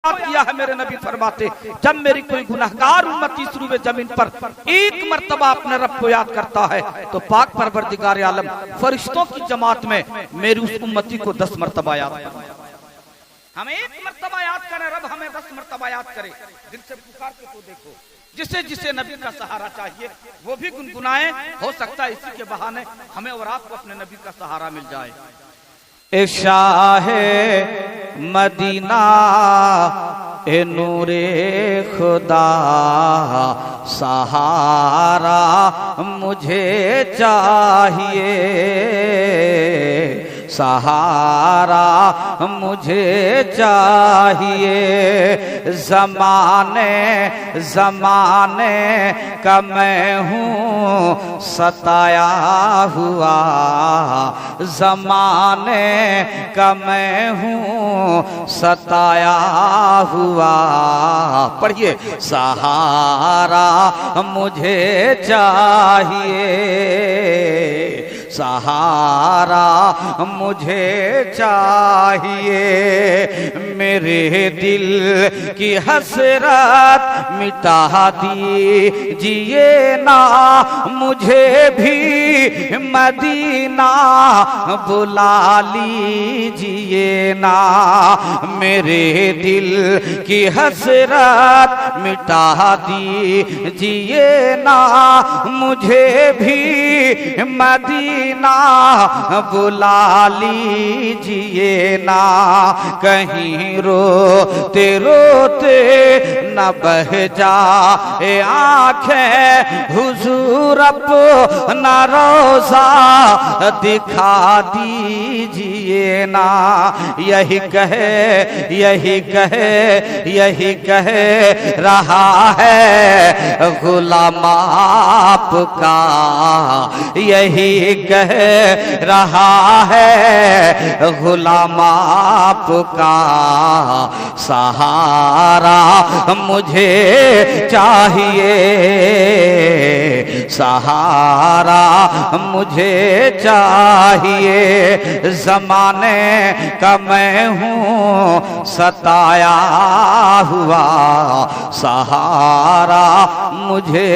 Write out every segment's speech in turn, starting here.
किया है मेरे नबी फरमाते, जब मेरी कोई गुनहगार उम्मती शुरू जमीन पर एक मर्तबा अपने रब को याद करता है तो पाक परवरदिगार आलम फरिश्तों की जमात में मेरी उस उम्मती को 10 मर्तबा याद करता है। हम एक मर्तबा याद करें, रब हमें 10 मर्तबा याद करे। दिल से पुकार के तो देखो, जिसे जिसे नबी का सहारा चाहिए वो भी गुनगुनाए। हो सकता है इसी के बहाने हमें और आपको अपने नबी का सहारा मिल जाए। ए शाहे मदीना ए नूरे खुदा सहारा मुझे चाहिए, सहारा मुझे चाहिए। ज़माने ज़माने का मैं हूँ सताया हुआ, ज़माने का मैं हूँ सताया हुआ। पढ़िए, सहारा मुझे चाहिए, सहारा मुझे चाहिए। मेरे दिल की हसरत मिटा दीजिए ना, मुझे भी मदीना बुला लीजिए ना। मेरे दिल की हसरत मिटा दीजिए ना, मुझे भी मदीना बुला लीजिए ना। कहीं रोते रोते न बह जाए आंखें, हुजूर अपना रोज़ा दिखा दीजिए ना। यही कहे यही कहे यही कह रहा है गुलाम आपका, यही कह रहा है गुलाम आपका। सहारा मुझे चाहिए, सहारा मुझे चाहिए। ज़माने का मैं हूँ सताया हुआ, सहारा मुझे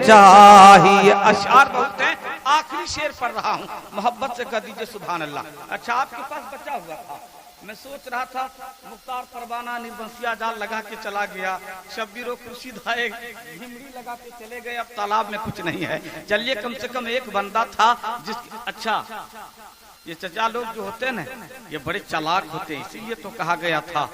चाहिए। अशार बोलते हैं, आखिरी शेर पढ़ रहा हूँ, मोहब्बत से कह दीजिए सुभान अल्लाह। अच्छा, आपके पास बचा हुआ था, मैं सोच रहा था मुख्तार परवाना निर्बंसिया जाल लगा के चला गया, शब्बीर खुर्शीद आए घिमरी लगा के चले गए, अब तालाब में कुछ नहीं है। चलिए, कम से कम एक बंदा था जिस, अच्छा ये चचा लोग जो होते हैं ना, ये बड़े चालाक होते हैं, इसीलिए तो कहा गया था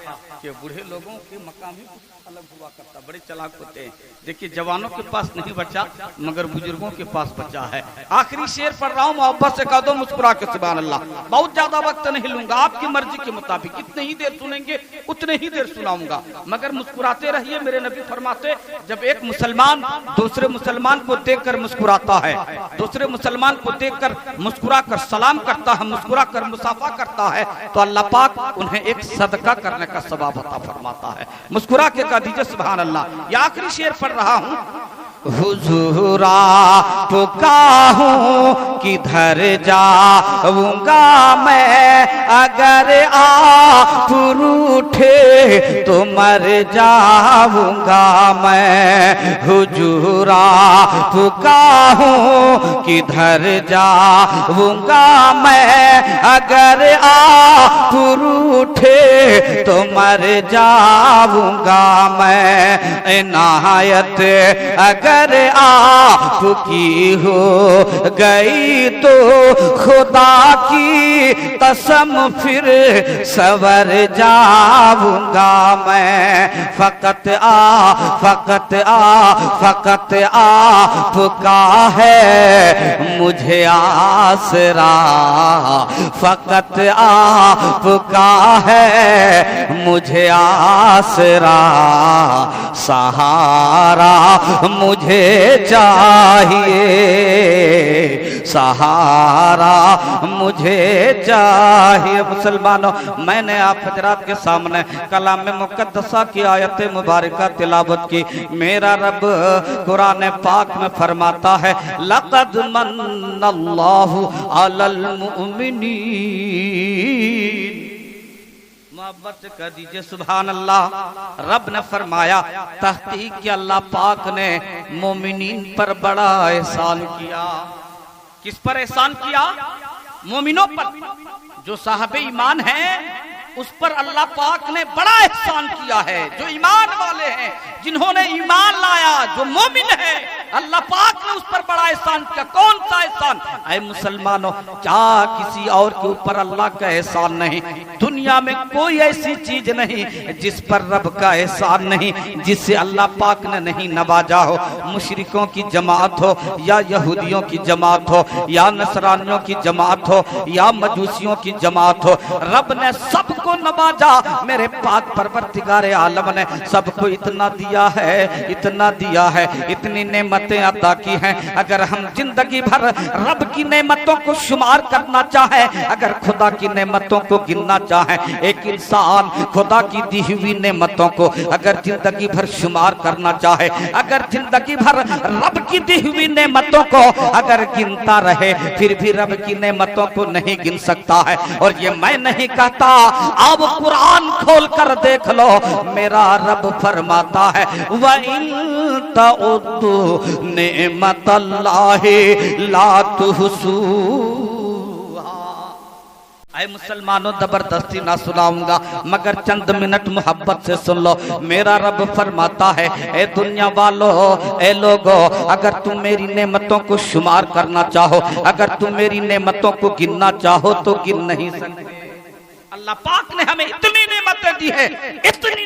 कि बूढ़े लोगों के मकाम ही अलग हुआ करता, बड़े चालाक होते हैं। देखिए, जवानों के पास नहीं बचा मगर बुजुर्गों के पास बचा है। आखिरी शेर पढ़ रहा हूँ, मोहब्बत से कह दो मुस्कुरा के सुभान अल्लाह। बहुत ज्यादा वक्त नहीं लूंगा, आपकी मर्जी के मुताबिक जितने ही देर सुनेंगे उतने ही देर सुनाऊंगा, मगर मुस्कुराते रहिए। मेरे नबी फरमाते, जब एक मुसलमान दूसरे मुसलमान को देखकर मुस्कुराता है, दूसरे मुसलमान को देखकर मुस्कुरा कर सलाम करता है, मुस्कुरा कर मुसाफा करता है, तो अल्लाह पाक उन्हें एक सदका करने का सवाब अता फरमाता है। मुस्कुरा के कह दीजिए सुभान अल्लाह। ये आखिरी शेर पढ़ रहा हूँ, हुजूरा पुका हूँ किधर जाऊंगा मैं, अगर आप रूठे तो मर जाऊंगा मैं। हुजूरा पुका हूँ किधर जाऊंगा मैं, अगर आप रूठे तो मर जाऊंगा मैं। इनायत अगर आपकी हो गई तो खुदा की कसम फिर सवर जाऊंगा मैं। फकत आपका है मुझे आसरा, फकत आपका है मुझे आसरा। सहारा मुझे चाहिए, सहारा मुझे चाहिए। मुसलमानों, मैंने आप हजरात के सामने कलाम मुकद्दसा की आयत मुबारका तिलावत की। मेरा रब कुरान पाक में फरमाता है, लक़द मन्नल्लाहु अलल मुमिनीन। मोहब्बत से कह दीजिए सुभान अल्लाह। रब ने फरमाया तहकीक के अल्लाह पाक ने मोमिनीन पर बड़ा एहसान किया। किस पर एहसान किया? मोमिनों पर। जो साहबे ईमान हैं उस पर अल्लाह पाक ने बड़ा एहसान किया है। जो ईमान वाले हैं, जिन्होंने ईमान लाया, जो मोमिन है, अल्लाह पाक ने उस पर बड़ा एहसान किया। कौन सा एहसान? ऐ मुसलमानों, क्या किसी और के ऊपर अल्लाह का एहसान नहीं? दुनिया में कोई ऐसी चीज नहीं जिस पर रब का एहसान नहीं, जिससे अल्लाह पाक ने नहीं नवाजा हो। मुशरिकों की जमात हो या यहूदियों की जमात हो या नसरानियों की जमात हो या मजूसियों की जमात हो, रब ने सबको नवाजा। मेरे पाक परवरदिगार आलम ने सबको इतना दिया है, इतना दिया है, इतनी नेमतें अता की हैं। अगर हम जिंदगी भर रब की नेमतों को शुमार करना चाहे, अगर खुदा की नेमतों को गिनना चाहे, एक इंसान खुदा की दी हुई नेमतों को अगर जिंदगी भर शुमार करना चाहे, अगर जिंदगी भर रब की दी हुई नेमतों को अगर गिनता रहे, फिर भी रब की नेमतों को नहीं गिन सकता है। और ये मैं नहीं कहता, अब कुरान खोल कर देख लो, मेरा रब फरमाता है व इन तउद्दू नेमतल्लाहि ला तुहसूहा। ऐ मुसलमानों, जबरदस्ती ना सुनाऊंगा, मगर चंद मिनट मोहब्बत से सुन लो। मेरा रब फरमाता है ए दुनिया वालों, ए लोगों, अगर तुम मेरी नेमतों को शुमार करना चाहो, अगर तुम मेरी नेमतों को गिनना चाहो तो गिन नहीं सकते। अल्लाह पाक ने हमें इतनी नेमतें दी है, इतनी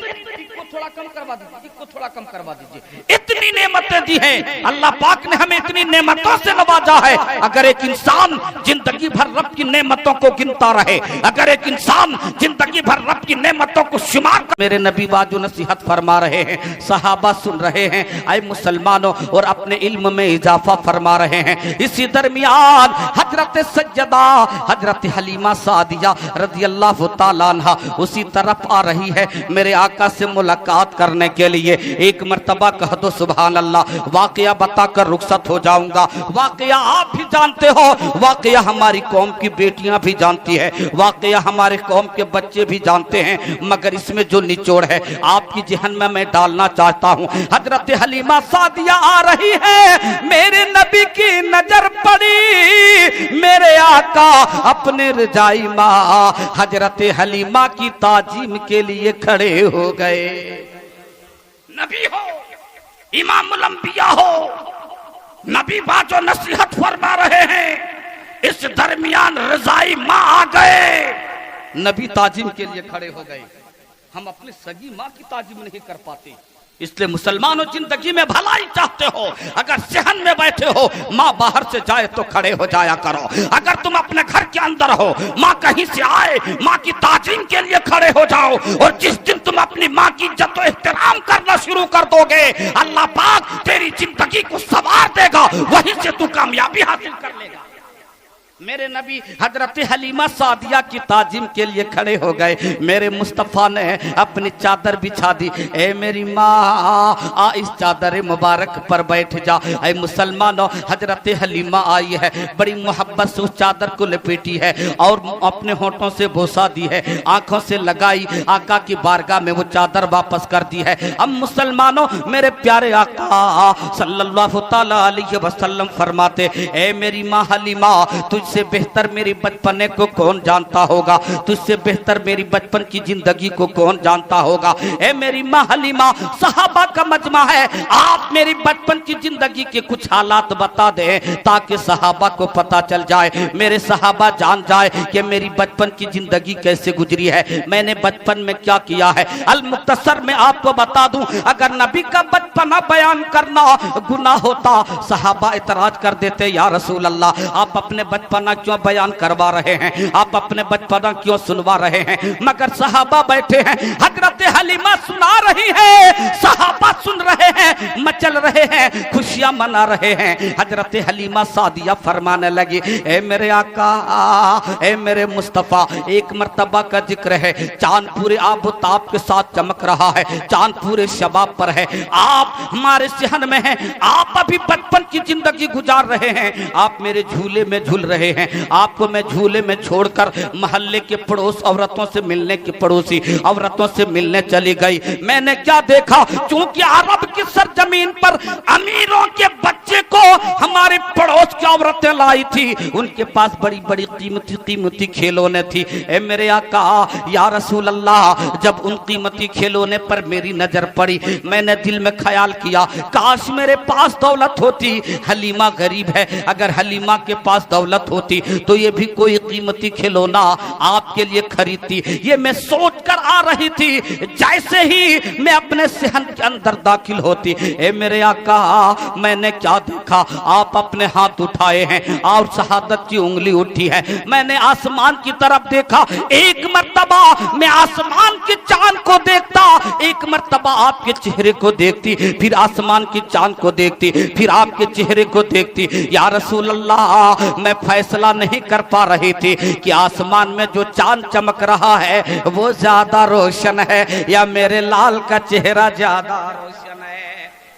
को थोड़ा कम करवा दीजिए, इसको थोड़ा कम करवा दीजिए। इतनी नेमतें दी हैं, अल्लाह पाक ने हमें इतनी नेमतों से नवाजा है। अगर एक इंसान जिंदगी भर रब की नेमतों को गिनता रहे, अगर एक इंसान जिंदगी भर रब की नेमतों को शुमार कर, मेरे नबी बाजू नसीहत फरमा रहे हैं, सहाबा सुन रहे हैं, आए मुसलमानों, और अपने इल्म में इजाफा फरमा रहे हैं। इसी दरमियान हजरत सज्जदा हजरत हलीमा सादिया रज़ी अल्लाह ताला अन्हा उसी तरफ आ रही है मेरे आका से मुलाकात करने के लिए। एक मर्तबा कह दो सुभान अल्लाह। वाकया बताकर रुखसत हो जाऊंगा। वाकया आप भी जानते हो, वाकया हमारी कौम की बेटियां भी जानती है, वाकया हमारे कौम के बच्चे भी जानते हैं, मगर इसमें जो निचोड़ है आपकी जहन में मैं डालना चाहता हूँ। हजरत हलीमा सादिया आ रही है, मेरे नबी की नजर पड़ी, मेरे आका अपने रजाई माँ हजरत हलीमा की ताजीम के लिए खड़े हो गए। नबी हो, इमामुल अंबिया हो, नबी बाजो नसीहत फरमा रहे हैं, इस दरमियान रजाई माँ आ गए, नबी ताजीम के लिए खड़े हो गए। हम अपनी सगी माँ की ताजीम नहीं कर पाते, इसलिए मुसलमानों जिंदगी में भलाई चाहते हो, अगर सहन में बैठे हो, माँ बाहर से जाए तो खड़े हो जाया करो। अगर तुम अपने घर के अंदर हो, माँ कहीं से आए, माँ की ताजीम के लिए खड़े हो जाओ। और जिस दिन तुम अपनी माँ की इज्जत और एहतराम करना शुरू कर दोगे, अल्लाह पाक तेरी जिंदगी को संवार देगा, वहीं से तू कामयाबी हासिल कर लेगा। मेरे नबी हजरत हलीमा सादिया की ताजीम के लिए खड़े हो गए। मेरे मुस्तफ़ा ने अपनी चादर बिछा दी। ए मेरी माँ, आ इस चादर मुबारक पर बैठ जा। ऐ मुसलमानों, हजरत हलीमा आई है, बड़ी मोहब्बत से उस चादर को लपेटी है और अपने होठों से बोसा दी है, आंखों से लगाई, आका की बारगाह में वो चादर वापस कर दी है। अब मुसलमानों, मेरे प्यारे आका सल्लल्लाहु तआला अलैहि वसल्लम फरमाते, ए मेरी माँ हलीमा, तुझसे बेहतर मेरी बचपने को कौन जानता होगा, तुझसे बेहतर मेरी बचपन की जिंदगी को कौन जानता होगा। ए मेरी माँ हलीमा, सहाबा का मजमा है, आप मेरी बचपन की जिंदगी के कुछ हालात बता दें ताकि सहाबा को पता चल जाए, मेरे सहाबा जान जाए कि मेरी बचपन की जिंदगी कैसे गुजरी है, मैंने बचपन में क्या किया है। अल मुख्तसर में आपको बता दूं, अगर नबी का बचपना बयान करना गुनाह होता, सहाबा इतराज कर देते, या रसूल अल्लाह, आप अपने बचपना क्यों बयान करवा रहे हैं, आप अपने बचपना क्यों सुनवा रहे हैं। मगर सहाबा बैठे हैं, हजरत हलीमा सुना रही है, सहाबा मुस्तफा सुन रहे हैं, मचल रहे हैं, खुशियां मना रहे हैं। हजरत हलीमा सादिया फरमाने लगी, ए मेरे आका, ए मेरे मुस्तफा, एक मर्तबा का जिक्र है, चांद पूरे आबोताब के साथ चमक रहा है, चांद पूरे शबाब पर है, आप हमारे शहर में हैं, आप अभी बचपन की जिंदगी गुजार रहे हैं, आप मेरे झूले में झूल रहे हैं, आपको मैं झूले में छोड़कर मोहल्ले के पड़ोस औरतों से मिलने की, पड़ोसी औरतों से मिलने चली गई। मैंने क्या देखा, चूंकि अरब की सरजमीन पर अमीरों के बच्चे को हमारे पड़ोस की औरतें लाई थी, उनके पास बड़ी बड़ी कीमती कीमती खिलौने थी। ए मेरे आका या रसूल अल्लाह, जब उन कीमती खिलौने पर मेरी नजर पड़ी, मैंने दिल में ख्याल किया, काश मेरे पास दौलत होती। हलीमा गरीब है, अगर हलीमा के पास दौलत होती तो ये भी कोई कीमती खिलौना आपके लिए खरीदती। ये मैं सोच कर आ रही थी, जैसे ही मैं अपने सहन के अंदर दाखिल होती, ए मेरे आका, मैंने क्या देखा, आप अपने हाथ उठाए हैं और शहादत की उंगली उठी है। मैंने आसमान की तरफ देखा, एक मर्तबा मैं आसमान के चांद को देखता, एक मर्तबा आपके चेहरे को देखती, फिर आसमान की चांद को देखती, फिर आपके चेहरे को देखती। या रसूल अल्लाह, मैं फैसला नहीं कर पा रही थी कि आसमान में जो चांद चमक रहा है वो ज्यादा रोशन है या मेरे लाल का चेहरा ज्यादा रोशन है।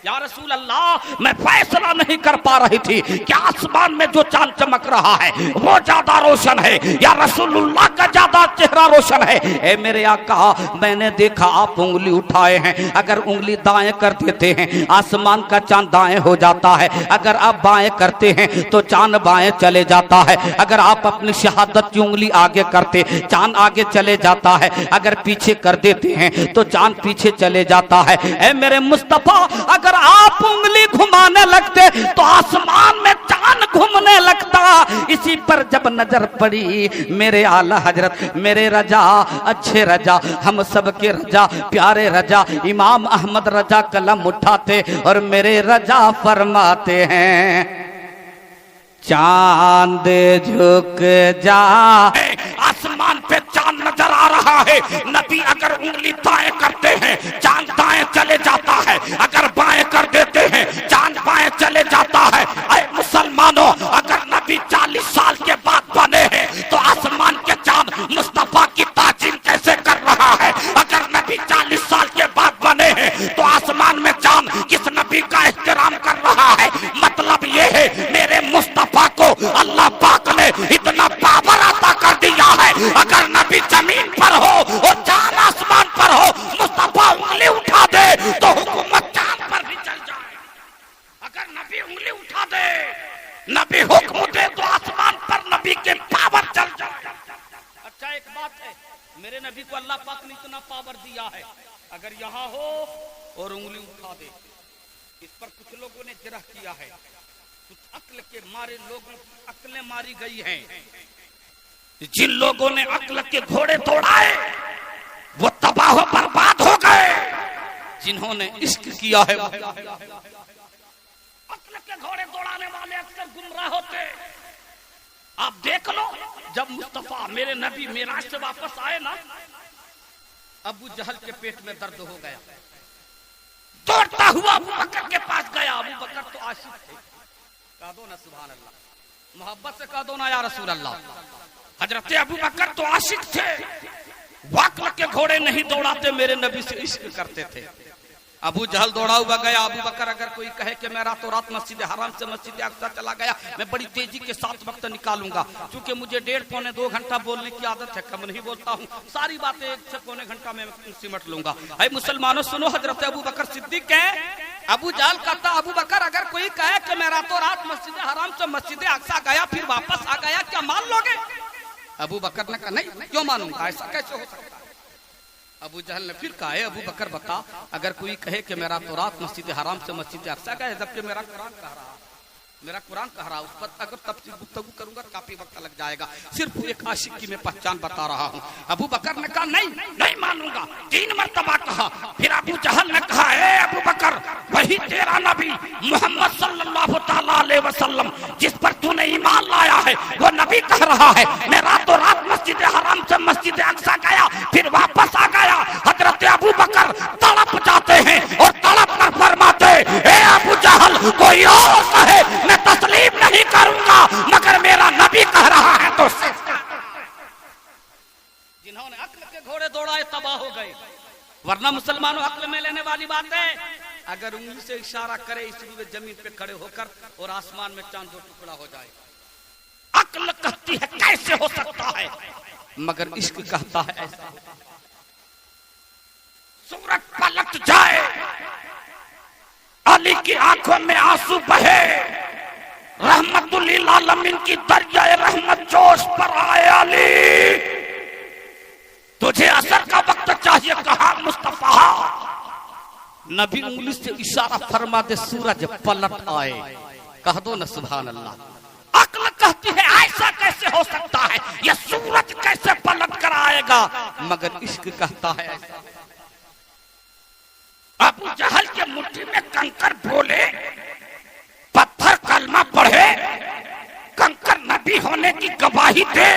या रसूल अल्लाह, मैं फैसला नहीं कर पा रही थी कि आसमान में जो चांद चमक रहा है वो ज्यादा रोशन है या रसूलुल्लाह का ज्यादा चेहरा रोशन है। ए मेरे आका, मैंने देखा आप उंगली उठाए हैं, अगर उंगली दाएं कर देते हैं आसमान का चांद दाएं हो जाता है, अगर आप बाएं करते हैं तो चांद बाएं चले जाता है, अगर आप अपनी शहादत की उंगली आगे करते चांद आगे चले जाता है, अगर पीछे कर देते हैं तो चांद पीछे चले जाता है। ए मेरे मुस्तफा, अगर आप उंगली घुमाने लगते तो आसमान में चांद घूमने लगता। इसी पर जब नजर पड़ी मेरे आला हजरत, मेरे रजा, अच्छे रजा, हम सब के रजा, प्यारे रजा इमाम अहमद रजा कलम उठाते और मेरे रजा फरमाते हैं, चांद झुक जा। आसमान पे चांद नजर आ रहा है, नबी अगर उंगली दाएं करते हैं चांद दाएं चले जाता है, अगर बाएं कर देते हैं चांद बाएं चले जाता है। ऐ मुसलमानों, अगर नबी 40 साल के बाद बने हैं तो आसमान के चांद मुस्तफा की ताजीम कैसे कर रहा है? अगर नबी 40 साल के बाद बने हैं तो आसमान में चांद किस नबी का एहतराम कर रहा है? मतलब ये है, मेरे मुस्तफा को अल्लाह पाक ने इतना पावर अता कर दिया है, अगर नबी जमीन पर हो और चांद आसमान पर हो, मुस्तफा उंगली उठा दे तो हुकूमत चांद पर भी चल जाए। अगर नबी उंगली उठा दे, नबी हुक्म दे तो आसमान पर नबी के पावर चल जाए। अच्छा, एक बात है, मेरे नबी को अल्लाह पाक ने इतना पावर दिया है, अगर यहाँ हो और उंगली उठा दे, इस पर कुछ लोगों ने जिरह किया है, कुछ अक्ल के मारे लोगों की अक्लें मारी गई हैं। जिन लोगों ने अक्ल के घोड़े दौड़ाए वो तबाह बर्बाद हो गए, जिन्होंने इश्क किया है। अक्ल के घोड़े दौड़ाने वाले अक्सर गुमराह होते। आप देख लो, जब मुस्तफा मेरे नबी मेराज से वापस आए ना, अबू जहल के पेट में दर्द हो गया, दौड़ता हुआ अबू बकर के पास गया। अबू बकर तो आशिक थे, कह दो ना सुभान अल्लाह, मोहब्बत से कह दो ना या रसूल अल्लाह। हजरत अबू बकर तो आशिक थे, वाकल के घोड़े नहीं दौड़ाते, मेरे नबी से इश्क करते थे। अबू जहल दौड़ा हुआ गया। अबू बकर, अगर कोई कहे कि मैं रातों रात मस्जिद हराम से मस्जिद अक्सा चला गया, मैं बड़ी तेजी के साथ वक्त निकालूंगा, क्योंकि मुझे 1.5-2 घंटा बोलने की आदत है, कम नहीं बोलता हूँ, सारी बातें 1 से पौने घंटा में सिमट लूंगा। भाई मुसलमानों सुनो, हजरत अबू बकर सिद्दीक है। अबू जहल कहता, अबू बकर अगर कोई कहे कि मैं रातों रात मस्जिद हराम से मस्जिद अक्सा गया फिर वापस आ गया, क्या मान लोगे? अबू बकर ने कहा नहीं, क्यों मानूंगा, ऐसा कैसे हो सकता है? अबू जहल ने फिर कहा, अबू बकर बता, अगर कोई कहे कि मेरा तो रात मस्जिद हराम से मस्जिद अक्सा गया, जबकि मेरा कुरान कह रहा, मेरा कुरान कह रहा, उस पर अगर तफसील गुफ्तगू करूंगा काफी वक्त लग जाएगा, सिर्फ एक आशिक की मैं पहचान बता रहा हूँ। अबू बकर ने कहा नहीं, नहीं मानूंगा, 3 मरतबा कहा। फिर अबू जहल ने कहा, ए अबू बकर, वही तेरा नबी मोहम्मद सल्लल्लाहु तआला अलैहि वसल्लम जिस पर तूने ईमान लाया है, वो नबी कह रहा है मैं रातों रात मस्जिद हराम से मस्जिद अक्सा गया फिर वापस आ गया। हजरत अबू बकर तड़प जाते हैं और तड़प लेने वाली बात है। अगर उंगली से इशारा करे इस रूबे जमीन पे खड़े होकर और आसमान में चांद दो टुकड़ा हो जाए। अक्ल कहती है कैसे हो सकता है, मगर इश्क कहता है ऐसा। सूरज पलट जाए, अली की आंखों में आंसू बहे, रहमतुल लिल आलमीन की दरियाए रहमत जोश पर आए। अली तुझे असर का वक्त चाहिए, कहा मुस्तफा। नबी उंगली से इशारा फरमा दे, सूरज पलट आए। कह दो ना सुभान अल्लाह। अक्ल कहती है ऐसा कैसे हो सकता है, यह सूरज कैसे पलट कर आएगा, मगर इश्क कहता है ऐसा। अबू जहल के मुट्ठी में कंकर बोले, पत्थर कलमा पढ़े, कंकर नबी होने की गवाही दे।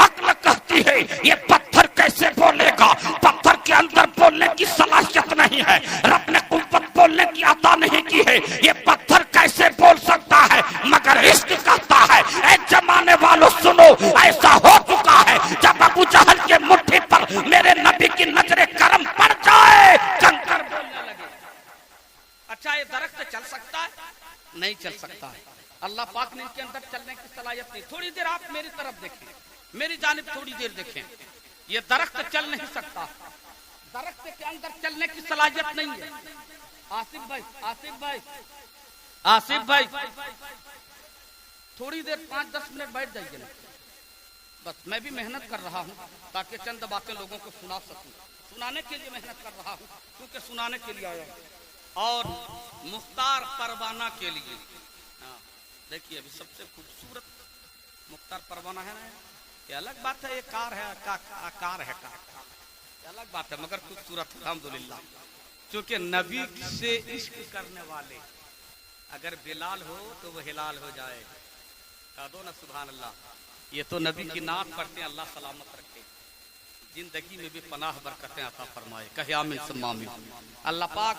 अक्ल कहती है ये पत्थर कैसे बोलेगा, पत्थर के अंदर बोलने की सलाहियत नहीं है, रब ने कुव्वत बोलने की अता नहीं की है, ये पत्थर कैसे बोल सकता है, मगर इश्क कहता है। ऐ जमाने वालों सुनो, ऐसा हो चुका है जब अबू जहल के मुट्ठी पर मेरे नबी की नजरे करम पड़ जाए, कंकर बोलने लगे। अच्छा ये दरख्त चल सकता है? नहीं चल सकता है। अल्लाह पाक ने इनके अंदर चलने की सलाहियत नहीं। थोड़ी देर आप मेरी तरफ देखें, मेरी जानिब थोड़ी देर देखें। ये दरख्त चल नहीं सकता, दरख्त के अंदर चलने की सलाहियत नहीं है। आसिफ भाई, आसिफ भाई, आसिफ भाई, थोड़ी देर 5-10 मिनट बैठ जाइए ना, बस। मैं भी मेहनत कर रहा हूँ ताकि चंद बातें लोगों को सुना सकूं। सुनाने के लिए मेहनत कर रहा हूँ, क्योंकि सुनाने के लिए आया हूँ। और मुख्तार परवाना के लिए, देखिए अभी सबसे खूबसूरत मुख्तार परवाना है ना, ये अलग बात है, ये कार है, कार है, ये अलग बात है, मगर खूबसूरत अल्हम्दुलिल्लाह। क्योंकि नबी से इश्क करने वाले अगर बिलाल हो तो वो हिलाल हो जाए। कह दो ना सुभान अल्लाह। ये तो नबी की नात पढ़ते हैं, अल्लाह सलामत रखे, जिंदगी में भी पनाह बरकतें अता फरमाए। कहे आमीन सुम्मा आमीन। अल्लाह पाक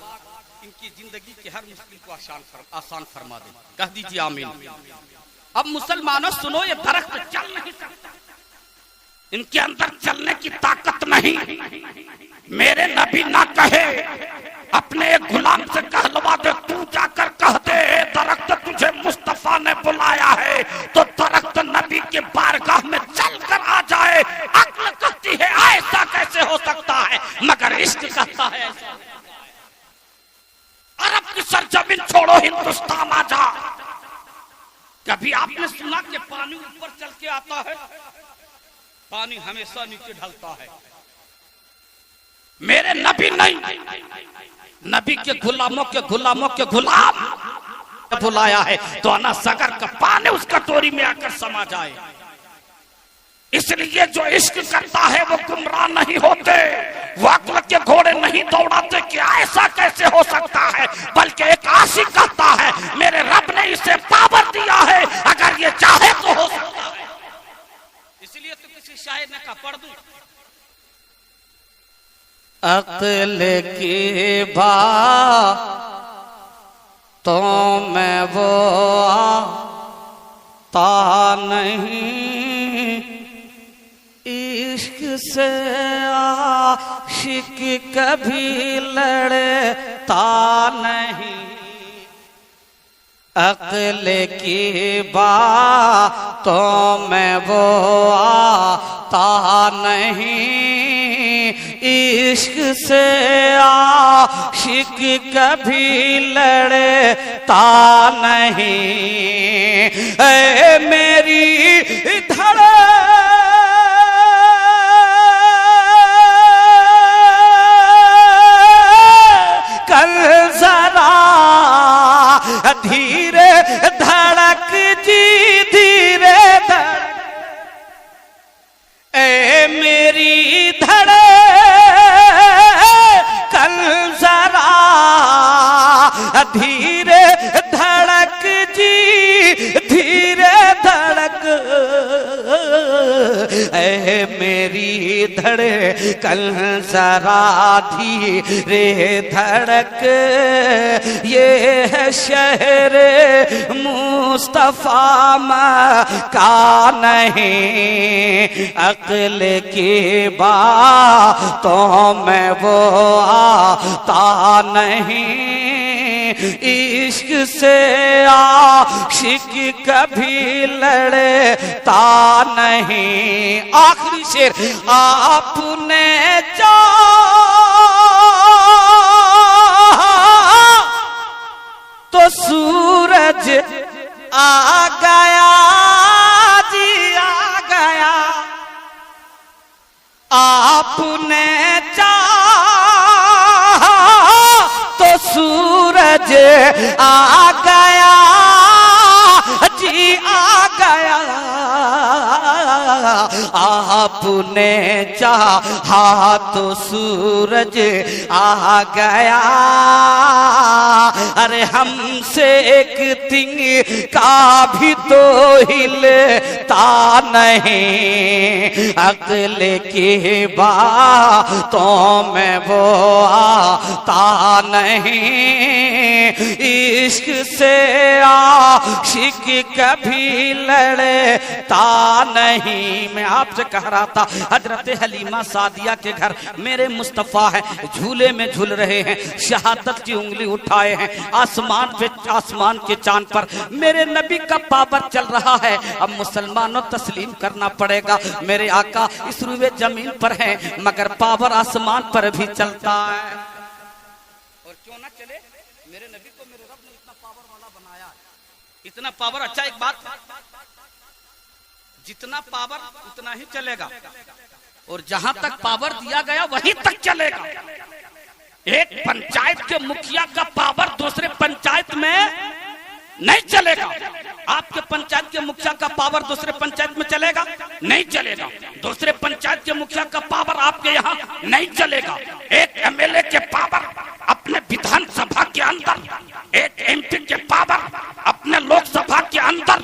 इनकी जिंदगी के हर मुश्किल को आसान फरमा दे। कह दीजिए आमीन। अब मुसलमानों सुनो, ये दरख्त चल नहीं सकता, इनके अंदर चलने की ताकत नहीं। मेरे नबी ना कहे, अपने एक गुलाम से कहलवा दे, तू जाकर कह दे दरख्त तुझे मुस्तफा ने बुलाया है, तो दरख्त नबी के बारगाह में चलकर आ जाए। अक्ल कहती है ऐसा कैसे हो सकता है, मगर इश्क कहता है ऐसा। अरब की सरजमीन छोड़ो, हिंदुस्तान आ जा। कभी आपने सुना कि पानी ऊपर चल के आता है? पानी हमेशा नीचे ढलता है। मेरे नबी नहीं, नबी के गुलामों के गुलाम बुलाया है, तो अना सगर का पानी उस कटोरी में आकर समा जाए। इसलिए जो इश्क करता है वो गुमराह नहीं होते, वो अक्ल के घोड़े नहीं दौड़ाते कि ऐसा कैसे हो सकता है, बल्कि एक आशिक कहता है मेरे रब ने इसे पावर दिया है, अगर ये चाहे तो हो सकता है। इसलिए तो किसी शायर ने कहा, पढ़ दूं, अक्ल की बात तो मैं वो आता नहीं, इश्क से आशिक कभी लड़ता नहीं। अक्ल की बात तो मैं वो आता नहीं, इश्क से आशिक कभी लड़ता नहीं। ऐ मेरी धड़कन जरा धीरे धड़क जी, धीरे धड़क। ऐ मेरी धड़कन जरा धीरे धड़क जी, धीरे धड़क। ऐ मेरी धड़कन जरा धीरे धड़क, ये है शहर मुस्तफा मक्का नहीं, अक्ल की बातों में वो आता नहीं, इश्क से आशिक कभी लड़ता नहीं। आखिरी शेर, आपने चाहा तो सूरज आ गया जी, आ गया। आपने चाहा तो सूरज आ गया जी, आ गया। आपने चाहा तो सूरज आ गया। अरे हमसे एक तिंग का भी तो हिलता नहीं, अक्ल की बातों में वो आता नहीं, इश्क से आशिक कभी लड़ता नहीं। मैं आपसे कह रहा था, हजरत हलीमा सादिया के घर मेरे मुस्तफा है, झूले में झूल रहे हैं, शहादत की उंगली उठाए हैं, आसमान के चांद पर मेरे नबी का पावर चल रहा है। अब मुसलमानों तस्लीम करना पड़ेगा, मेरे आका इस रुए जमीन पर हैं, मगर पावर आसमान पर भी चलता है। और क्यों ना चले, मेरे नबी को मेरे रब ने इतना पावर वाला बनाया, इतना पावर। अच्छा एक बात, जितना पावर उतना ही चलेगा, और जहां तक पावर दिया गया वहीं तक चलेगा। एक पंचायत के मुखिया का पावर दूसरे पंचायत में नहीं चलेगा। आपके पंचायत के मुखिया का पावर दूसरे पंचायत में चलेगा? नहीं चलेगा। दूसरे पंचायत के मुखिया का पावर आपके यहाँ नहीं चलेगा। एक एमएलए के पावर अपने विधानसभा के अंदर, एक एमपी के पावर अपने लोकसभा के अंदर,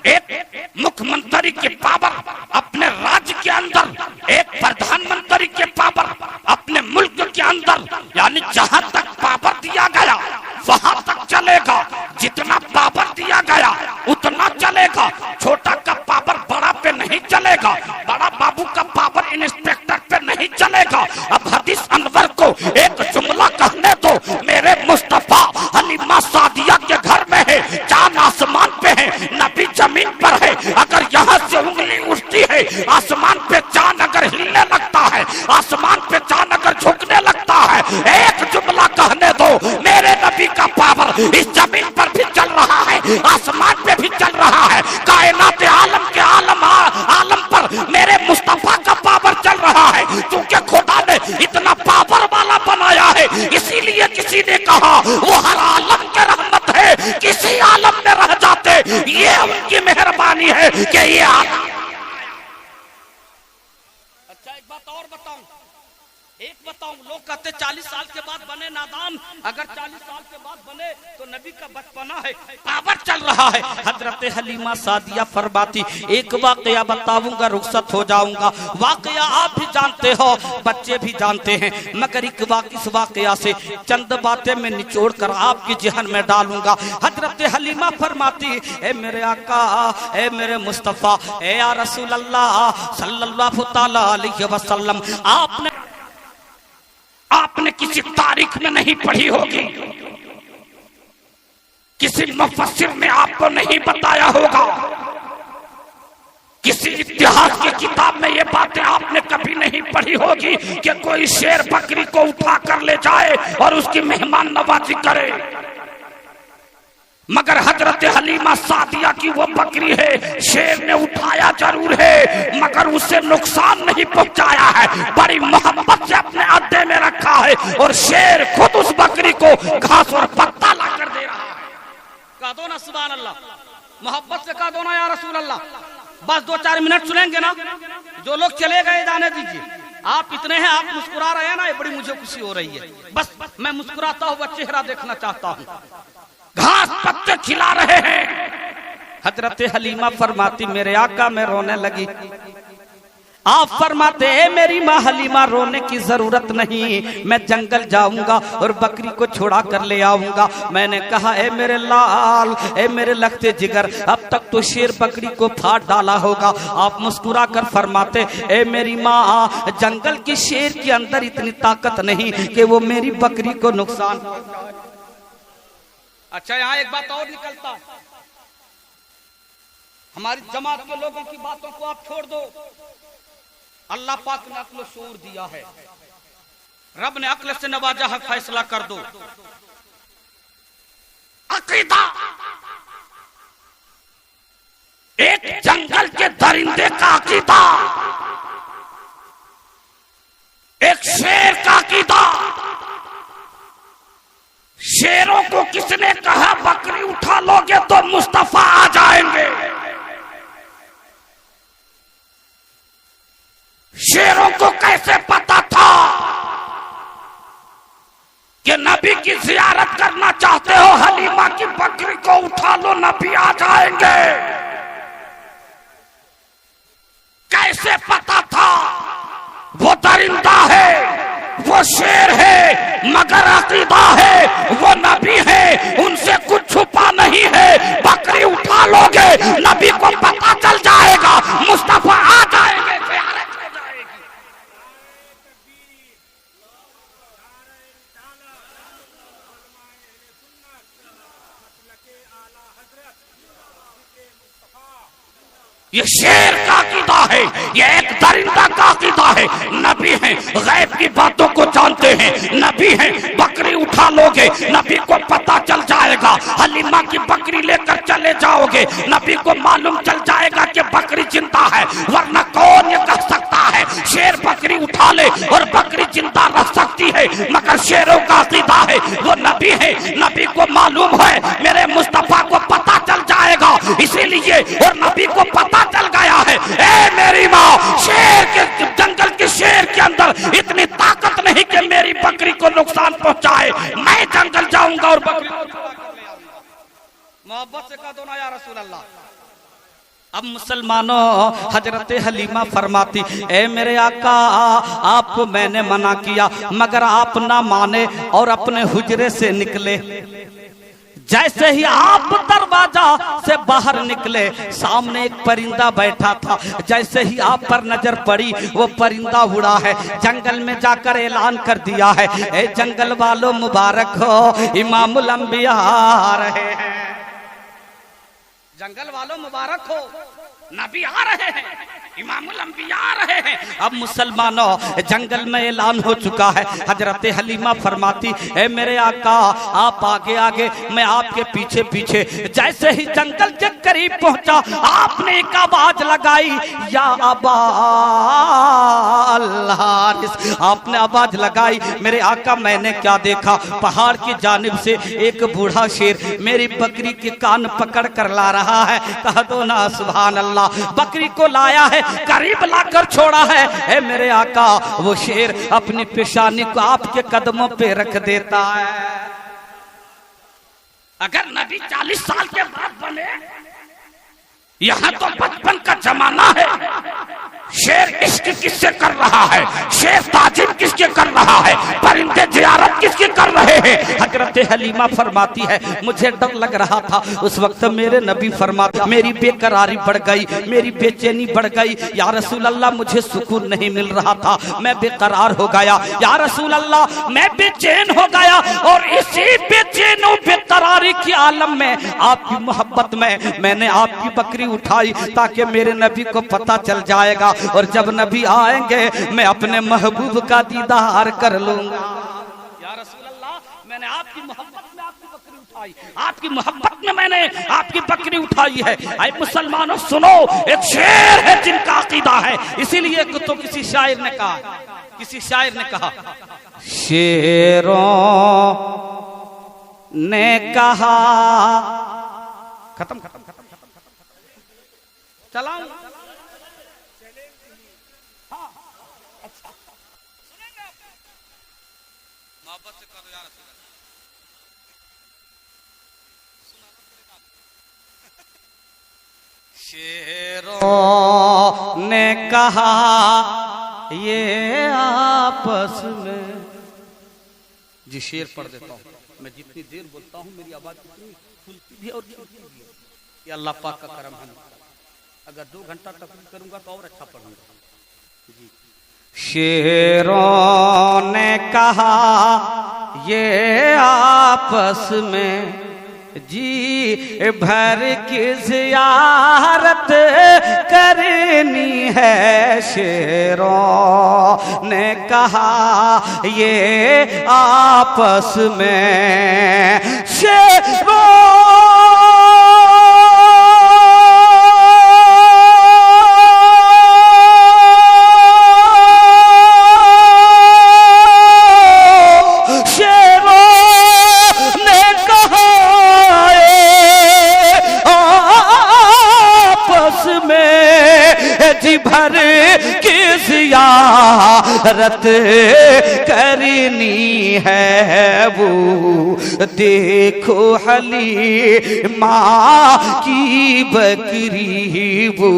एक मुख्यमंत्री के पावर अपने राज्य के अंदर, एक प्रधानमंत्री के पावर अपने मुल्क के अंदर, यानी जहां तक पावर दिया गया वहां तक चलेगा। जितना पावर दिया गया उतना चलेगा। छोटा का पावर बड़ा पे नहीं चलेगा, बड़ा बाबू का पावर इंस्पेक्टर पे नहीं चलेगा। अब हदीस अनवर को एक जुमला कहने दो, मेरे मुस्तफा हलीमा सादिया के घर में है, चांद आसमान पे है, नबी जमीन पर है। अगर यहाँ से उंगली उठती है आसमान पे चांद अगर हिलने लगता है, आसमान पे चांद अगर झुकने लगता है, एक जुमला कहने दो, मेरे नबी का पावर इस जमीन पर भी चल रहा है, आसमान पे भी चल रहा है। कायनात आलम के आलम पर मेरे मुस्तफा का पावर चल रहा है। क्योंकि खुदा ने इतना पावर वाला बनाया है, इसीलिए किसी ने कहा वो हर आलम के रहमत है, किसी आलम में रह जाते, ये उनकी मेहरबानी है कि ये आलम। अच्छा एक बात और बताऊं, लोग कहते 40 साल के बाद बने नादान, अगर 40 साल के बाद बने तो नबी का बचपना है, पावर चल रहा है। हजरत हलीमा सादिया फरमाती, एक वाकया बताऊंगा, रुखसत हो जाऊंगा। वाकया आप भी जानते हो, बच्चे भी जानते हैं, मगर इस वाकया से चंद बातें मैं निचोड़ कर आपके जहन में डालूंगा। हजरत हलीमा फरमाती, ए मेरे आका, ए मेरे मुस्तफा, ए या रसूल अल्लाह सल्लल्लाहु तआला अलैहि वसल्लम, आपने किसी तारीख में नहीं पढ़ी होगी, किसी मुफस्सिर ने आपको नहीं बताया होगा, किसी इतिहास की किताब में ये बातें आपने कभी नहीं पढ़ी होगी कि कोई शेर बकरी को उठा कर ले जाए और उसकी मेहमान नवाजी करे। मगर हजरत हलीमा सादिया की वो बकरी है, शेर ने उठाया जरूर है मगर उसे नुकसान नहीं पहुंचाया है, बड़ी मोहब्बत से अपने अड्डे में रखा है और शेर खुद उस बकरी को घास और पत्ता ला कर दे रहा है। कह दो ना सुभान अल्लाह, मोहब्बत से कह दो ना या रसूल अल्लाह। बस 2-4 मिनट सुनेंगे ना, जो लोग चले गए जाने दीजिए। आप इतने हैं, आप मुस्कुरा रहे हैं ना, ये बड़ी मुझे खुशी हो रही है। बस मैं मुस्कुराता हुआ चेहरा देखना चाहता हूँ। घास पत्ते खिला रहे हैं। हजरत हलीमा फरमाती, मेरे आका में रोने लगी। आप फरमाते हैं मेरी माँ हलीमा रोने की जरूरत नहीं, मैं जंगल जाऊंगा और बकरी को छुड़ा कर ले आऊंगा। मैंने कहा ए मेरे लाल, ए मेरे लगते जिगर, अब तक तो शेर बकरी को फाड़ डाला होगा। आप मुस्कुरा कर फरमाते ए मेरी माँ, जंगल के शेर के अंदर इतनी ताकत नहीं कि वो मेरी बकरी को नुकसान। अच्छा यहाँ एक बात और निकलता है, हमारी जमात के लोगों की बातों को आप छोड़ दो। अल्लाह पाक ने अक्ल शूर दिया है, रब ने अक्ल से नवाजा है, फैसला कर दो। अकीदा एक जंगल के दरिंदे का अकीदा, एक शेर का अकीदा। शेरों को किसने कहा बकरी उठा लोगे तो मुस्तफा आ जाएंगे? शेरों को कैसे पता था कि नबी की जियारत करना चाहते हो, हलीमा की बकरी को उठा लो नबी आ जाएंगे? कैसे पता था? वो दरिंदा है, वो शेर है, मगर अकीदा है, वो नबी है, उनसे कुछ छुपा नहीं है। बकरी उठा लोगे नबी को पता चल जाएगा, मुस्तफा आ जाएंगे, ज़ियारत हो जाएगी। ये शेर का अकीदा है, ये एक दरिंदा का अकीदा है। नबी हैं, गैब की बातों को जानते हैं, नबी हैं, बकरी उठा लोगे नबी को पता चल जाएगा। हलीमा की बकरी लेकर चले जाओगे नबी को मालूम चल जाएगा कि बकरी जिंदा है, वरना कौन ये कह सकता है शेर बकरी उठा ले और बकरी जिंदा रह सकती है? मगर शेरों का अकीदा है, वो नबी है, नबी को मालूम है मेरे मुस्तफा को पता चल जाएगा, इसीलिए और नबी को पता चल गया है। ए मेरी माँ, शेर के जंगल के शेर के अंदर इतनी ताकत नहीं कि मेरी बकरी को नुकसान पहुंचाए। मैं जंगल जाऊंगा और बकरी मोहब्बत से कह दो ना या रसूल अल्लाह। अब मुसलमानों, हजरत हलीमा फरमाती ए मेरे आका, आपको मैंने मना किया मगर आप ना माने और अपने हुजरे से निकले। जैसे ही आप दरवाजा से बाहर निकले सामने एक परिंदा बैठा था, जैसे ही आप पर नजर पड़ी वो परिंदा उड़ा है, जंगल में जाकर ऐलान कर दिया है ए जंगल वालों मुबारक हो, इमामुल अंबिया आ रहे हैं। जंगल वालों मुबारक हो, नबी आ रहे हैं, इमामुल अंबिया आ रहे हैं। अब मुसलमानों, जंगल में ऐलान हो चुका है। हजरत हलीमा फरमाती है मेरे आका आप आगे आगे, मैं आपके पीछे पीछे। जैसे ही जंगल के करीब पहुंचा आपने एक आवाज लगाई, या अबा अल हारिस। आपने आवाज लगाई, मेरे आका मैंने क्या देखा? पहाड़ की जानिब से एक बूढ़ा शेर मेरी बकरी के कान पकड़ कर ला रहा है। कह दो ना सुभान अल्लाह। बकरी को लाया है, करीब लाकर छोड़ा है। ए मेरे आका, वो शेर अपनी पेशानी को आपके कदमों पे रख देता है। अगर नबी 40 साल के बाद बने, यहाँ तो बचपन का जमाना है। शेर इश्क किससे कर रहा है? शेर ताजिब किसके कर रहा है? परिंदे जियारत किसके कर रहे हैं? हजरत हलीमा फरमाती है मुझे डर लग रहा था उस वक्त मेरे नबी फरमाते, मेरी बेकरारी बढ़ गई, मेरी बेचैनी बढ़ गई। या रसूल अल्लाह मुझे सुकून नहीं मिल रहा था, मैं बेकरार हो गया। या रसूल अल्लाह मैं बेचैन हो गया और इसी बेचैन और बेकरारी के आलम में आपकी मोहब्बत में मैंने आपकी बकरी उठाई ताकि मेरे नबी को पता चल जाएगा और जब नबी आएंगे मैं अपने महबूब का दीदार कर लूंगा। या रसूल अल्लाह, मैंने आपकी मोहब्बत में आपकी बकरी उठाई, आपकी मोहब्बत में मैंने आपकी बकरी उठाई है। ऐ मुसलमानों सुनो, एक शेर है जिनका अकीदा है। इसीलिए तो किसी शायर ने कहा, किसी शायर ने कहा, शेरों ने कहा, खत्म खत्म खत्म चलाऊं। हाँ, अच्छा सुनेंगे आप? मोहब्बत से करो यार, शेरों ने कहा ये आपस में। जी शेर पढ़ देता हूँ। मैं जितनी देर बोलता हूँ मेरी आवाज कितनी खुलती भी और चलती भी है। ये अल्लाह पाक का करम है। अगर 2 घंटा तकरीर करूंगा तो और अच्छा पढ़ूंगा। जी शेरों ने कहा ये आपस में जी भर की ज़ियारत करनी है। शेरों ने कहा ये आपस में शेरों भर की ज़ियारत करनी है। वो देखो हलीमा की बकरी, वो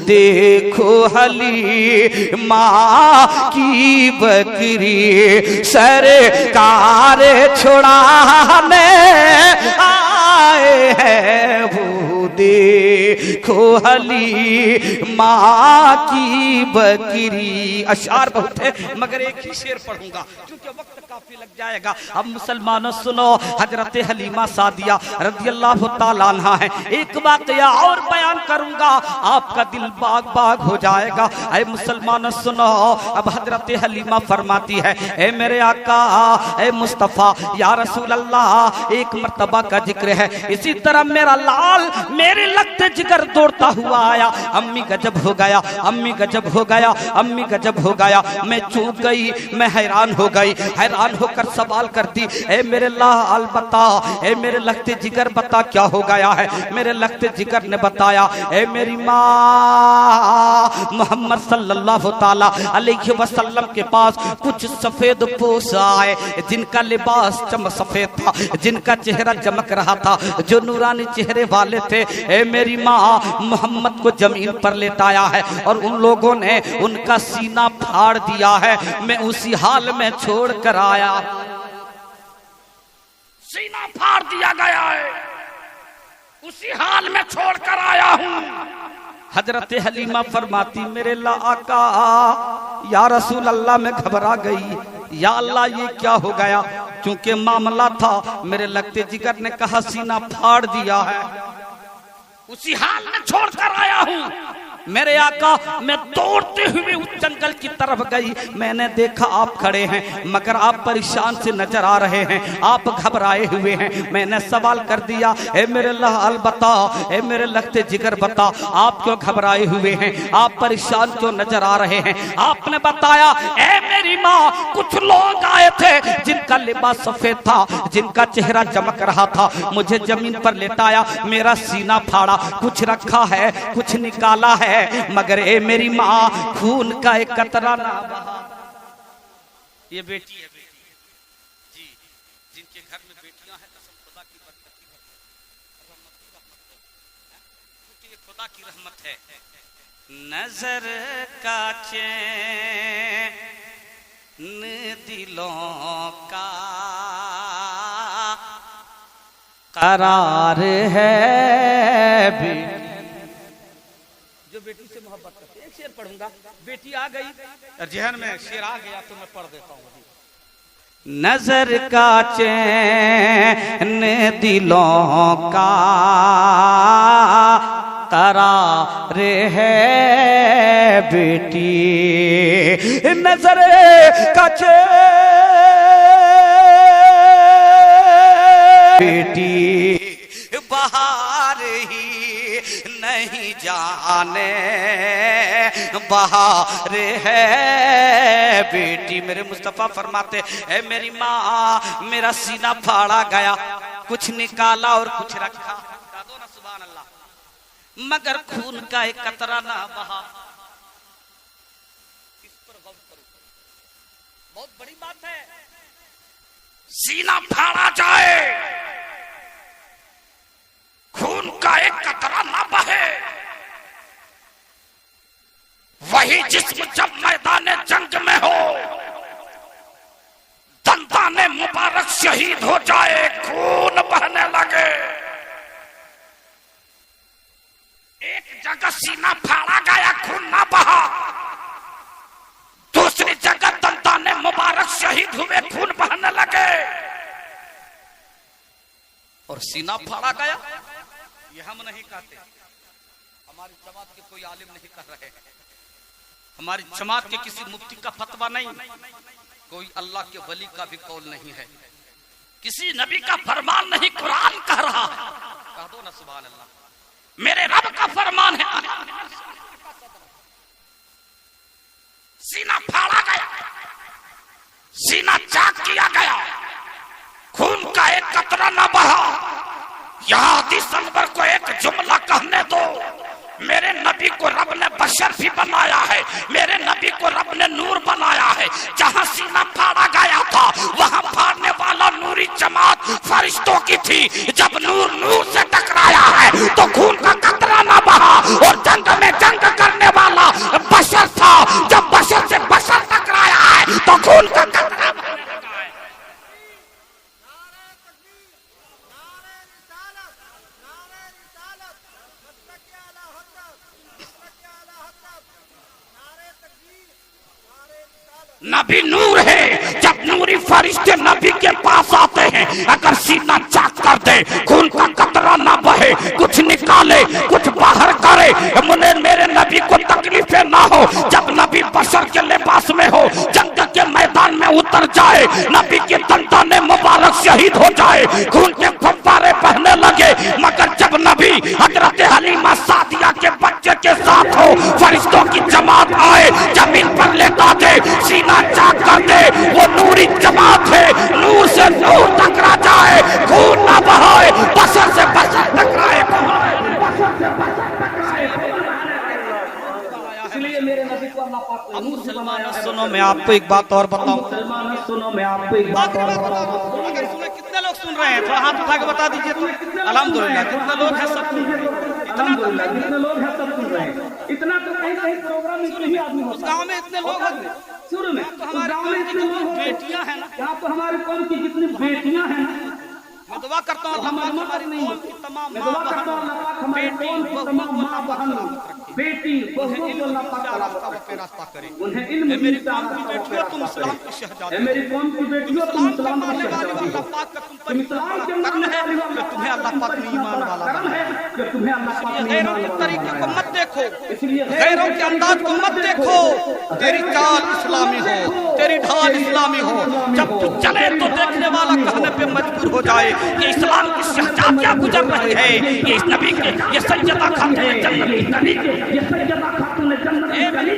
देखो हलीमा की बकरी सरकार छुड़ाने आए हैं। वो देखो हलीमा की बकरी। अशार बहुत है मगर एक ही शेर पढ़ूंगा क्योंकि वक्त काफी लग जाएगा। अब मुसलमानों सुनो, हजरत हलीमा सादिया रज़ियल्लाहु ताला अन्हा है। एक वाक़या और बयान करूंगा आपका दिल बाग बाग हो जाएगा। ऐ मुसलमानों सुनो, अब हजरत हलीमा फरमाती है ए मेरे आका ए मुस्तफ़ा या रसूल अल्लाह, एक मर्तबा का जिक्र है इसी तरह मेरा लाल मेरे लगते जिगर दौड़ता हुआ आया। अम्मी गजब हो गया, अम्मी गजब हो गया, अम्मी गजब हो गया। मैं चूक गई, मैं हैरान हो गई। हैरान होकर सवाल करती ए मेरे लाल बता, ए मेरे लगते जिगर बता क्या हो गया है। मेरे लगते जिगर ने बताया ए मेरी माँ मोहम्मद सल्लल्लाहु ताला अलैहि वसल्लम के पास कुछ सफेद पोश आए जिनका लिबास चम सफेद था, जिनका चेहरा चमक रहा था, जो नूरानी चेहरे वाले थे। ए मेरी माँ मोहम्मद को जमीन पर लेटाया है और उन लोगों ने उनका सीना फाड़ दिया है। मैं उसी हाल में छोड़ कर आया, सीना फाड़ दिया गया है, उसी हाल में छोड़ कर आया हूँ। हजरत हलीमा फरमाती मेरे ला आका या रसूल अल्लाह मैं घबरा गई, या अल्लाह ये क्या हो गया। क्योंकि मामला था मेरे लगते जिगर ने कहा सीना फाड़ दिया है, उसी हाल में छोड़ कर आया हूँ। मेरे आका मैं दौड़ते हुए उस जंगल की तरफ गई। मैंने देखा आप खड़े हैं मगर आप परेशान से नजर आ रहे हैं, आप घबराए हुए हैं। मैंने सवाल कर दिया ए मेरे लाल बता, ए मेरे लगते जिगर बता आप क्यों घबराए हुए हैं, आप परेशान क्यों नजर आ रहे हैं। आपने बताया ए मेरी माँ कुछ लोग आए थे जिनका लिबास सफेद था, जिनका चेहरा चमक रहा था। मुझे जमीन पर लेटाया, मेरा सीना फाड़ा, कुछ रखा है कुछ निकाला है, मगर ए मेरी माँ खून का एक कतरा ना बहा। ये बेटी है, बेटी जी, जिनके घर में बेटियां हैं कसम खुदा की बरकत की क्योंकि ये खुदा की रहमत है। नजर का चैन दिलों का करार है बेटी। जो बेटी से मोहब्बत करते, एक शेर पढ़ूंगा। बेटी आ गई और जहन में शेर आ गया तो मैं पढ़ देता हूँ। नजर का चैन दिलों का करार है बेटी। नजर का चैन बेटी बाहर ही नहीं जाने बाहर है बेटी। मेरे मुस्तफा फरमाते है मेरी माँ मेरा सीना फाड़ा गया, कुछ निकाला और कुछ रखा, दो ना सुभान अल्लाह, मगर खून का एक कतरा ना बहा। इस पर गौर करो, बहुत बड़ी बात है। सीना फाड़ा जाए, खून का एक कतरा ना बहे, वही जिस्म जब मैदान जंग में हो, दंताने मुबारक शहीद हो जाए, खून बहने लगे। एक जगह सीना फाड़ा गया, खून ना बहा, दूसरी जगह दंताने मुबारक शहीद हुए, खून बहने लगे। और सीना फाड़ा गया, ये हम नहीं कहते, हमारी जमात के कोई आलिम नहीं कर रहे, हमारी जमात के किसी मुफ्ती का फतवा नहीं, कोई अल्लाह के वली का भी कौल नहीं है, किसी नबी का फरमान नहीं, कुरान कह रहा है। कह दो ना सुभान अल्लाह, मेरे रब का फरमान है। सीना फाड़ा गया, सीना चाक किया गया, खून का एक कतरा न बहा। यहां हदीस अनवर को एक जुमला कहने दो, मेरे नबी को रब ने बशर भी बनाया है, मेरे नबी को रब ने नूर बनाया है। जहां सीना फाड़ा गया था वहां फाड़ने वाला नूरी जमात फरिश्तों की थी। जब नूर नूर से टकराया है तो खून का कतरा ना बहा, और जंग में जंग करने वाला बशर था। जब बशर से बशर टकराया है तो खून का कतरा नबी नूर है। जब नूरी फरिश्ते नबी के पास आते हैं, अगर सीना चाक कर दे, खून का कतरा ना बहे, कुछ निकाले कुछ बाहर करे, मुझे मेरे नबी को तकलीफें ना हो। जब नबी बशर के लिबास में हो, जंग के मैदान में उतर जाए, नबी के दंताने मुबारक शहीद हो जाए, खून के फव्वारे बहने लगे, मगर जब नबी हजरत हलीमा सादिया के बच्चे के साथ हो, फरिश्तों की जमात आए, जमीन पर लेटा दे, सीना चाक कर दे, वो नूरी जमात है, नूर से नूर टकरा जाए, खून ना बहाए, बशर से बशर टकराए। इसलिए मेरे नबी को अल्लाह पाक ने नूर से बनाया है। सुनो, मैं आपको एक बात और बताऊं। मुसलमान सुनो, मैं आपको एक बात और बताऊं। अगर सुने, कितने लोग सुन रहे हैं? थोड़ा हाथ उठा के बता दीजिए तो। अल्हम्दुलिल्लाह, कितने लोग हैं? सब सुन रहे हैं। अल्हम्दुलिल्लाह, कितने लोग हैं? सब सुन रहे हैं। इतना तो कहीं कहीं प्रोग्राम में नहीं आदमी उस गांव में इतने लोग होते, शुरू में तो हमारे गांव में इतने लोग बेटियां हैं ना, यहाँ तो हमारे कौम की जितनी बेटियां हैं ना, मैं दुआ करता हूँ अल्लाह पाक हमारी कौम की तमाम मैं माँ दुआ करता हूँ अल्लाह पाक हमारी बेटी कौम की तमाम माँ बहन, बेटी बहुओं को अल्लाह पाक रास्ता करे। उन्हें इल्म मेरी की कौम की रास्ता बेटियों, तुम करे। इस्लाम की शहजादी, ए मेरी कौम की बेटियों, तुम इस्लाम का मानने वाली शहजादी अल्लाह हो। पाक का तुम पर तुम इस्लाम के कर्म मानने है वाली हो, कि तुम्हें अल्लाह पाक ने ईमान वाला कर्म बनाया। है कि तुम्हें अल्लाह पाक ने गैरों ईमान के वाला तरीके को बनाया। मत देखो, इसलिए गैरों के अंदाज को मत देखो, तेरी चाल इस्लामी हो, तेरी ढाल इस्लामी हो। जब तू चले तो देखने वाला कहने पे मजबूर हो जाए कि इस्लाम की शहजादियां गुजर रही है, ये इस नबी के, ये सैयदा खातून जन्नत की कली, ये सैयदा खातून जन्नत की कली।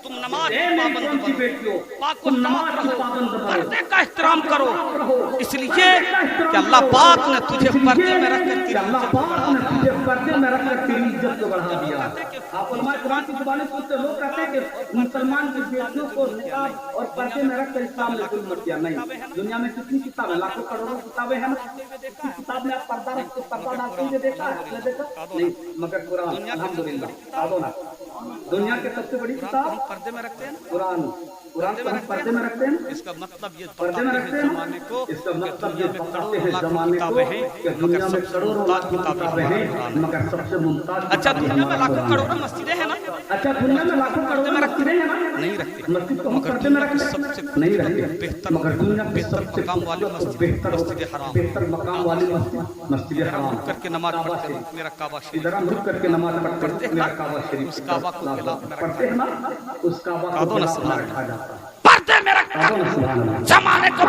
तुम नमाज पाबंद की बेटियों, पाक तुम नमाज पाबंद बनो, पर्दे का एहतराम करो, इसलिए कि अल्लाह पाक ने तुझे पर्दे में रखकर अल्लाह पाक ने तुझे पर्दे में रखकर तेरी इज्जत को बढ़ा दिया। आप उलमाए कुरान की जुबानी सुनते लोग कहते हैं कि मुसलमान की बेटियों को निकाब और पर्दे में रखकर इस्लाम ने जुल्म किया। नहीं, दुनिया में कितनी किताबें, लाखों करोड़ों किताबें हैं ना, किसी किताब में आप पर्दा रख के पर्दा डालते हुए देखा है? आपने देखा नहीं? मगर कुरान अल्हम्दुलिल्लाह, दुनिया की सबसे बड़ी किताब पर्दे में रखते हैं, कुरान, कुरान को हम पर्दे में रखते हैं। इसका मतलब ये पर्दे में रखते हैं जमाने को, इसका मतलब ये बताते हैं जमाने को कि दुनिया में करोड़ों लाखों किताबें हैं, मगर सबसे मुमताज। अच्छा, दुनिया में लाखों करोड़ों मस्जिदें हैं ना? अच्छा, दुनिया में लाखों करोड़ों मस्जिदें हैं ना? नहीं रखते। मस्जिद को हम पर्दे में रखते सबसे नहीं रखते, मगर दुनिया की सबसे मकाम वाली मस्जिद मस्जिद हराम, बेहतर मकाम वाली मस्जिद मस्जिद हराम करके नमाज पढ़ते हैं, मेरा काबा शरीफ, इधर हम रुक करके नमाज पढ़ते हैं, मेरा काबा शरीफ, उस काबा को खिलाफ में पढ़ते हैं ना, उस काबा को खिलाफ में रखा जाता है, पर्दे में रखकर जमाने को